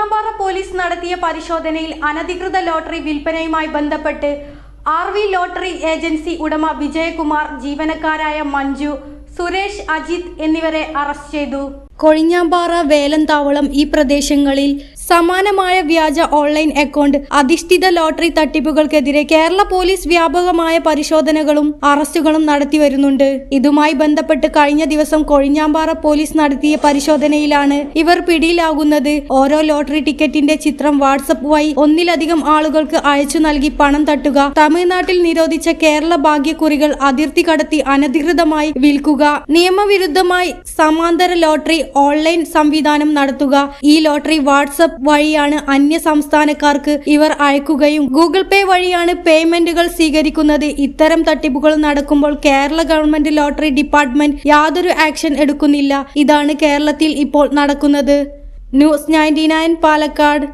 Kozhinjampara police നടത്തിയ പരിശോധനയിൽ അനധികൃത ലോട്ടറി വിൽപ്പനയുമായി ബന്ധപ്പെട്ട് ആർ.വി. ലോട്ടറി ഏജൻസി ഉടമ വിജയകുമാർ, ജീവനക്കാരായ മഞ്ജു, സുരേഷ്, അജിത് എന്നിവരെ അറസ്റ്റ് ചെയ്തു. കൊഴിഞ്ഞാമ്പാറ, വേലന്താവളം ഈ പ്രദേശങ്ങളിൽ സമാനമായ വ്യാജ ഓൺലൈൻ അക്കൗണ്ട് അധിഷ്ഠിത ലോട്ടറി തട്ടിപ്പുകൾക്കെതിരെ കേരള പോലീസ് വ്യാപകമായ പരിശോധനകളും അറസ്റ്റുകളും നടത്തി വരുന്നുണ്ട്. ഇതുമായി ബന്ധപ്പെട്ട് കഴിഞ്ഞ ദിവസം കൊഴിഞ്ഞാമ്പാറ പോലീസ് നടത്തിയ പരിശോധനയിലാണ് ഇവർ പിടിയിലാകുന്നത്. ഓരോ ലോട്ടറി ടിക്കറ്റിന്റെ ചിത്രം വാട്സപ്പ് വഴി ഒന്നിലധികം ആളുകൾക്ക് അയച്ചു നൽകി പണം തട്ടുക, തമിഴ്നാട്ടിൽ നിരോധിച്ച കേരള ഭാഗ്യക്കുറികൾ അതിർത്തി കടത്തി അനധികൃതമായി വിൽക്കുക, നിയമവിരുദ്ധമായി സമാന്തര ലോട്ടറി ഓൺലൈൻ സംവിധാനം നടത്തുക. ഈ ലോട്ടറി വാട്സപ്പ് വഴിയാണ് അന്യ സംസ്ഥാനക്കാർക്ക് ഇവർ അയക്കുകയും ഗൂഗിൾ പേ വഴിയാണ് പേയ്മെന്റുകൾ സ്വീകരിക്കുന്നത്. ഇത്തരം തട്ടിപ്പുകൾ നടക്കുമ്പോൾ കേരള ഗവൺമെന്റ് ലോട്ടറി ഡിപ്പാർട്ട്മെന്റ് യാതൊരു ആക്ഷൻ എടുക്കുന്നില്ല. ഇതാണ് കേരളത്തിൽ ഇപ്പോൾ നടക്കുന്നത്. ന്യൂസ് 99 പാലക്കാട്.